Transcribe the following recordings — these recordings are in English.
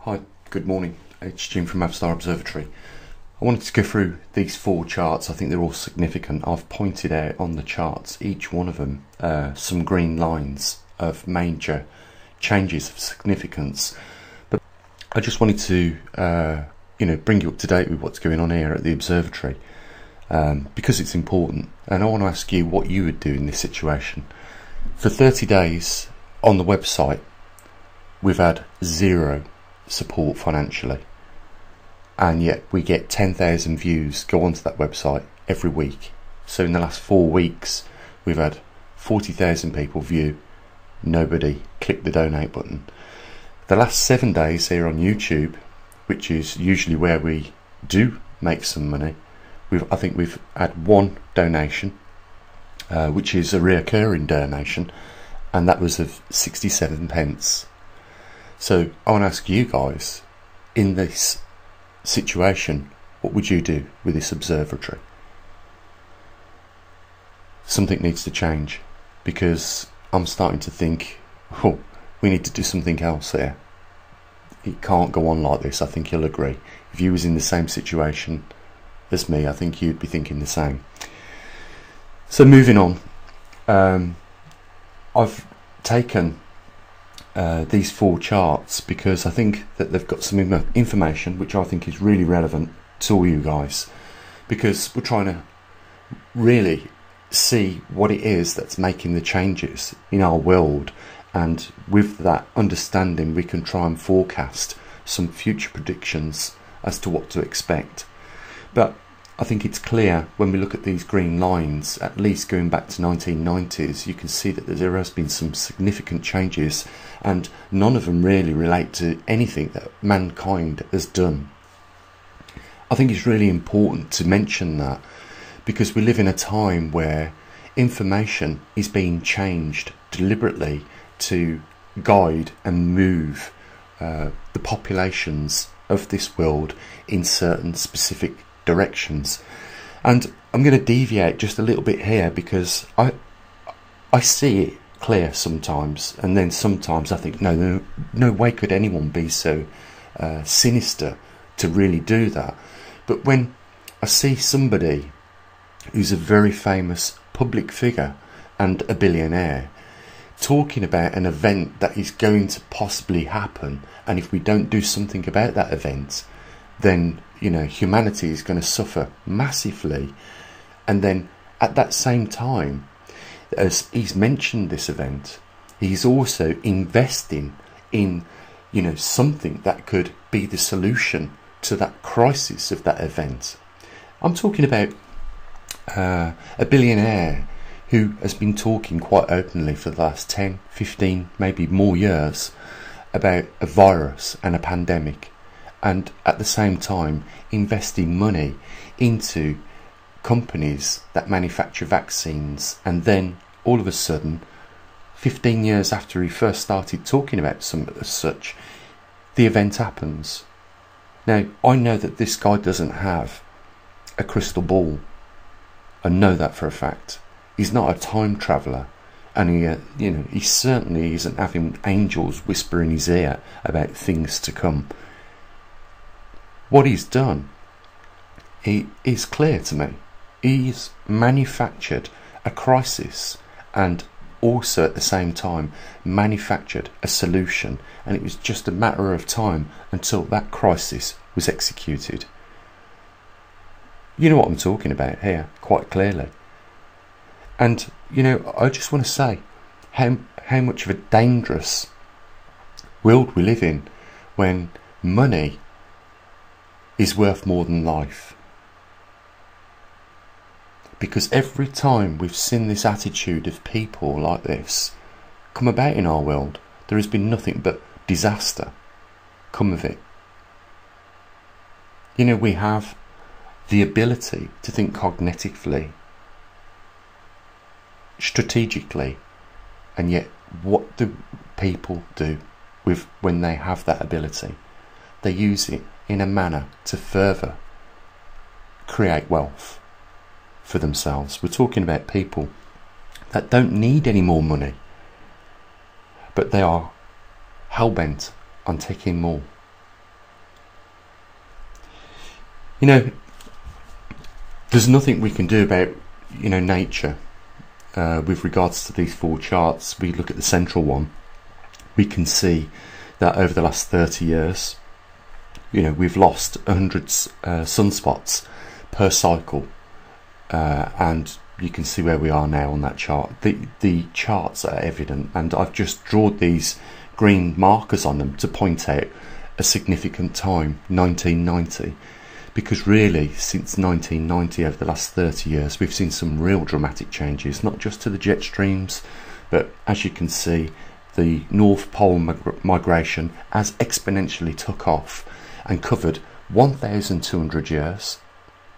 Hi, good morning. It's Jim from maverickstar Observatory. I wanted to go through these four charts. I think they're all significant. I've pointed out on the charts, each one of them, some green lines of major changes of significance. But I just wanted to, bring you up to date with what's going on here at the observatory, because it's important. And I want to ask you what you would do in this situation. For 30 days on the website, we've had zero support financially, and yet we get 10,000 views go onto that website every week. So in the last 4 weeks we've had 40,000 people view, nobody click the donate button. The last 7 days here on YouTube, which is usually where we do make some money, I think we've had one donation, which is a reoccurring donation, and that was of 67 pence. So I want to ask you guys, in this situation, what would you do with this observatory? Something needs to change, because I'm starting to think, oh, we need to do something else here. It can't go on like this. I think you'll agree. If you was in the same situation as me, I think you'd be thinking the same. So moving on, I've taken these four charts because I think that they've got some information which I think is really relevant to all you guys, because we're trying to really see what it is that's making the changes in our world, and with that understanding we can try and forecast some future predictions as to what to expect. But I think it's clear when we look at these green lines, at least going back to 1990s, you can see that there has been some significant changes, and none of them really relate to anything that mankind has done. I think it's really important to mention that, because we live in a time where information is being changed deliberately to guide and move the populations of this world in certain specific directions. And I'm going to deviate just a little bit here, because I see it clear sometimes, and then sometimes I think no way could anyone be so sinister to really do that. But when I see somebody who's a very famous public figure and a billionaire talking about an event that is going to possibly happen, and if we don't do something about that event, then humanity is going to suffer massively. And then at that same time, as he's mentioned this event, he's also investing in something that could be the solution to that crisis of that event. I'm talking about a billionaire who has been talking quite openly for the last 10, 15, maybe more years about a virus and a pandemic, and at the same time investing money into companies that manufacture vaccines. And then all of a sudden, 15 years after he first started talking about something as such, the event happens. Now, I know that this guy doesn't have a crystal ball. I know that for a fact. He's not a time traveller, and he certainly isn't having angels whisper in his ear about things to come. What he's done, he is clear to me. He's manufactured a crisis, and also at the same time manufactured a solution, and it was just a matter of time until that crisis was executed. You know what I'm talking about here, quite clearly. And I just want to say how much of a dangerous world we live in, when money is worth more than life. Because every time we've seen this attitude of people like this come about in our world, there has been nothing but disaster come of it. We have the ability to think cognitively, strategically, and yet what do people do when they have that ability? They use it in a manner to further create wealth for themselves. We're talking about people that don't need any more money, but they are hell-bent on taking more. You know, there's nothing we can do about, you know, nature with regards to these 4 charts. We look at the central one, we can see that over the last 30 years, you know, we've lost 100 sunspots per cycle, and you can see where we are now on that chart. The charts are evident, and I've just drawn these green markers on them to point out a significant time, 1990, because really since 1990, over the last 30 years, we've seen some real dramatic changes, not just to the jet streams, but as you can see, the North Pole migration has exponentially took off and covered 1,200 years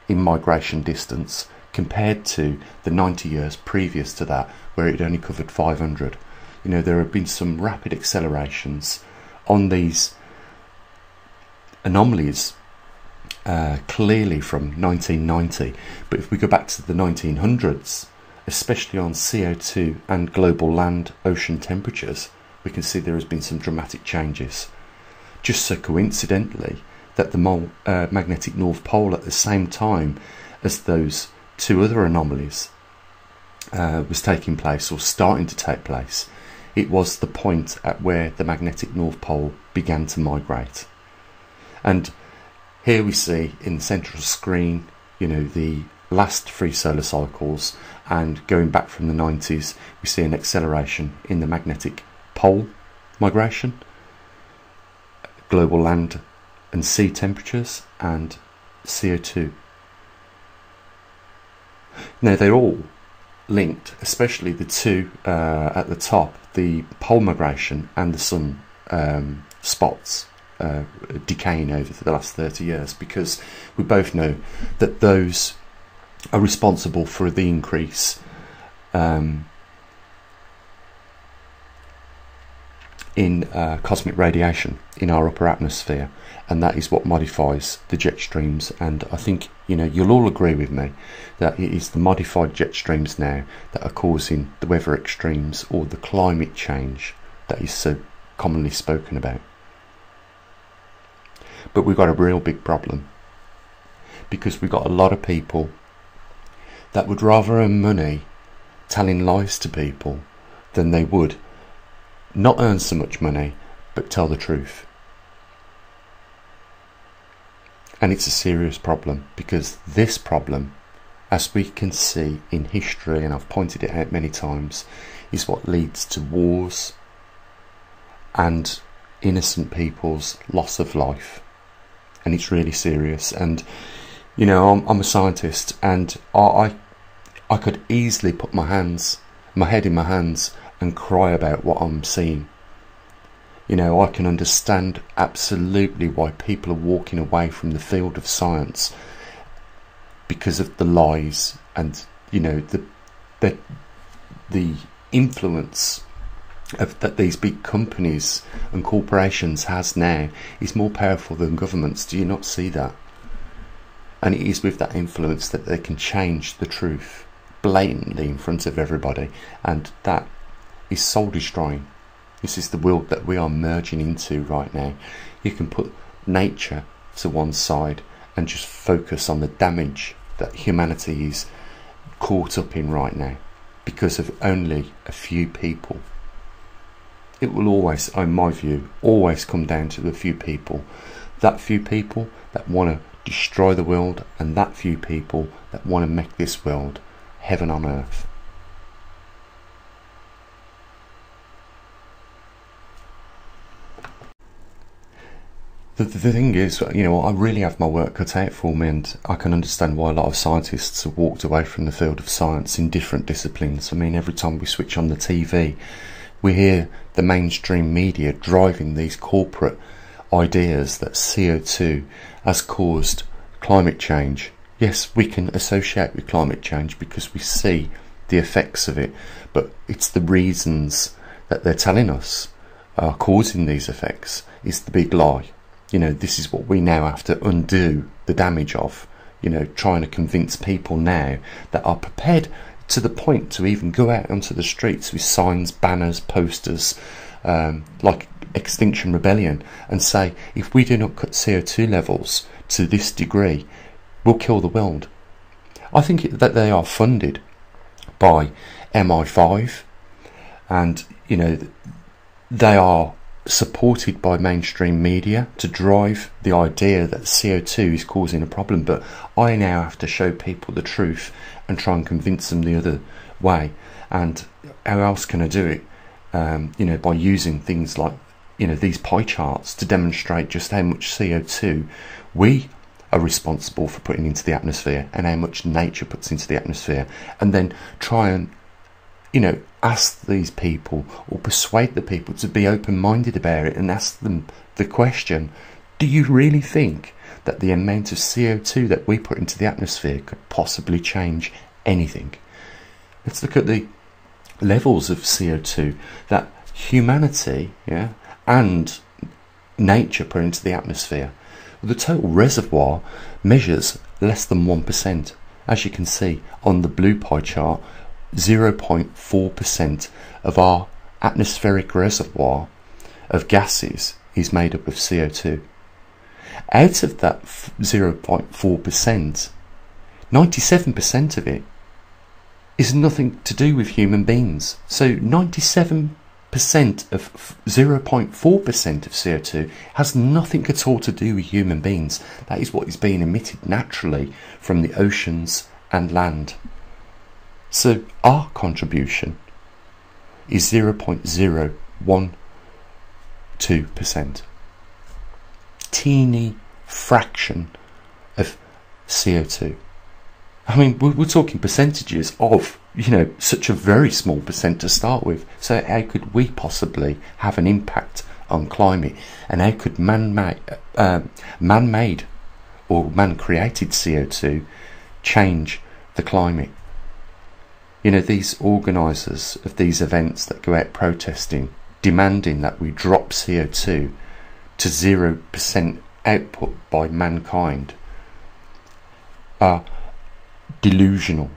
in migration distance, compared to the 90 years previous to that, where it only covered 500. You know, there have been some rapid accelerations on these anomalies, clearly from 1990. But if we go back to the 1900s, especially on CO2 and global land ocean temperatures, we can see there has been some dramatic changes. Just so coincidentally that the magnetic North Pole, at the same time as those 2 other anomalies was taking place, or starting to take place, it was the point at where the magnetic North Pole began to migrate. And here we see in the central screen, you know, the last 3 solar cycles, and going back from the 90s, we see an acceleration in the magnetic pole migration, global land and sea temperatures, and CO2. Now they're all linked, especially the 2 at the top, the pole migration and the sun spots decaying over the last 30 years, because we both know that those are responsible for the increase in cosmic radiation in our upper atmosphere, and that is what modifies the jet streams. And I think, you know, you'll all agree with me that it is the modified jet streams now that are causing the weather extremes, or the climate change that is so commonly spoken about. But we've got a real big problem, because we've got a lot of people that would rather earn money telling lies to people than they would not earn so much money but tell the truth. And it's a serious problem, because this problem, as we can see in history, and I've pointed it out many times, is what leads to wars and innocent people's loss of life. And it's really serious. And you know, I'm a scientist, and I could easily put my head in my hands and cry about what I'm seeing. You know, I can understand absolutely why people are walking away from the field of science because of the lies, and you know, the influence that these big companies and corporations has now is more powerful than governments. Do you not see that? And it is with that influence that they can change the truth blatantly in front of everybody, and that is soul destroying. This is the world that we are merging into right now. You can put nature to one side and just focus on the damage that humanity is caught up in right now because of only a few people. It will always, in my view, always come down to the few people. That few people that want to destroy the world, and that few people that want to make this world heaven on earth. The thing is, you know, I really have my work cut out for me, and I can understand why a lot of scientists have walked away from the field of science in different disciplines. I mean, every time we switch on the TV, we hear the mainstream media driving these corporate ideas that CO2 has caused climate change. Yes, we can associate with climate change because we see the effects of it, but it's the reasons that they're telling us are causing these effects is the big lie. You know, this is what we now have to undo the damage of, you know, trying to convince people now that are prepared to the point to even go out onto the streets with signs, banners, posters, like Extinction Rebellion, and say, if we do not cut CO2 levels to this degree, will kill the world. I think that they are funded by MI5, and you know, they are supported by mainstream media to drive the idea that CO2 is causing a problem. But I now have to show people the truth and try and convince them the other way. And how else can I do it? You know, by using things like, you know, these pie charts to demonstrate just how much CO2 we are responsible for putting into the atmosphere and how much nature puts into the atmosphere, and then try and, you know, ask these people or persuade the people to be open-minded about it, and ask them the question, do you really think that the amount of CO2 that we put into the atmosphere could possibly change anything? Let's look at the levels of CO2 that humanity, yeah, and nature put into the atmosphere. The total reservoir measures less than 1%. As you can see on the blue pie chart, 0.4% of our atmospheric reservoir of gases is made up of CO2. Out of that 0.4%, 97% of it is nothing to do with human beings. So 97% of 0.4% of CO2 has nothing at all to do with human beings. That is what is being emitted naturally from the oceans and land. So our contribution is 0.012%. Teeny fraction of CO2. I mean, we're talking percentages of, you know, such a very small percent to start with. So how could we possibly have an impact on climate? And how could man-made or man-created CO2 change the climate? You know, these organisers of these events that go out protesting, demanding that we drop CO2 to 0% output by mankind, are delusional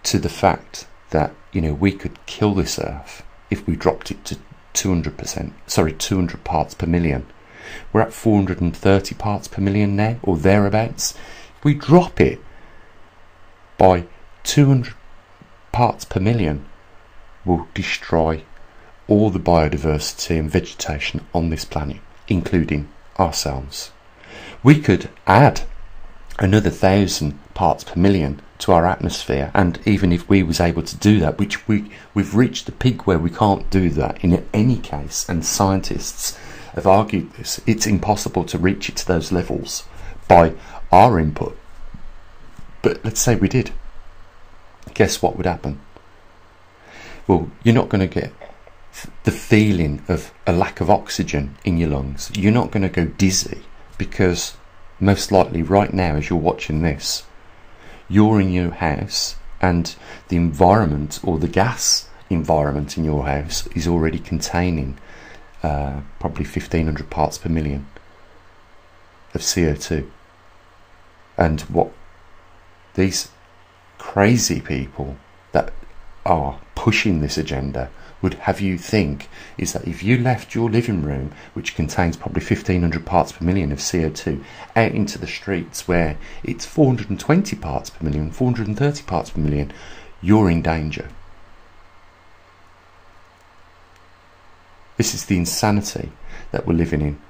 to the fact that, you know, we could kill this earth if we dropped it to 200 parts per million. We're at 430 parts per million now, or thereabouts. If we drop it by 200 parts per million, we'll destroy all the biodiversity and vegetation on this planet, including ourselves. We could add another 1,000 parts per million to our atmosphere, and even if we was able to do that, which we've reached the peak where we can't do that in any case, and scientists have argued this, it's impossible to reach it to those levels by our input. But let's say we did, guess what would happen? Well, you're not going to get the feeling of a lack of oxygen in your lungs. You're not going to go dizzy, because most likely right now, as you're watching this, you're in your house and the environment, or the gas environment in your house, is already containing probably 1,500 parts per million of CO2. And what these crazy people that are pushing this agenda would have you think is that if you left your living room, which contains probably 1,500 parts per million of CO2, out into the streets where it's 420 parts per million, 430 parts per million, you're in danger. This is the insanity that we're living in.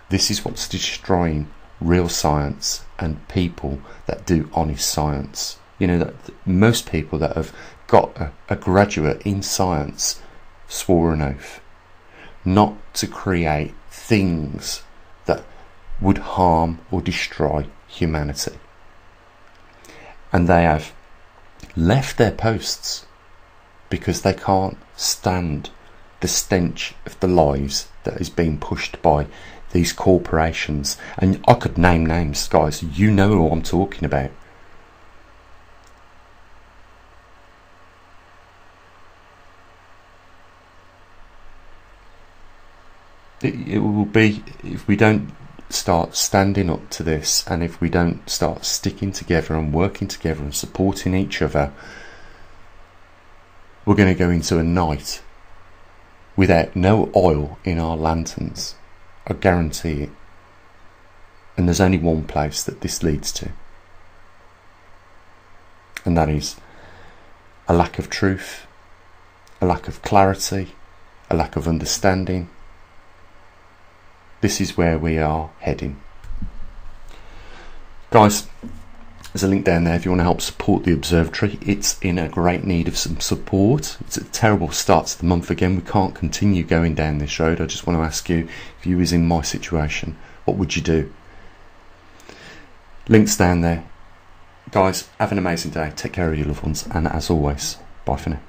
This is what's destroying real science and people that do honest science. You know, that most people that have got a graduate in science swore an oath not to create things that would harm or destroy humanity. And they have left their posts because they can't stand the stench of the lies that is being pushed by these corporations. And I could name names, guys, you know who I'm talking about. It will be, if we don't start standing up to this, and if we don't start sticking together and working together and supporting each other, we're going to go into a night without no oil in our lanterns. I guarantee it. And there's only one place that this leads to. and that is a lack of truth, a lack of clarity, a lack of understanding. This is where we are heading. Guys, there's a link down there if you want to help support the observatory. It's in a great need of some support. It's a terrible start to the month again. We can't continue going down this road. I just want to ask you, if you was in my situation, what would you do? Links down there. Guys, have an amazing day. Take care of your loved ones, and as always, bye for now.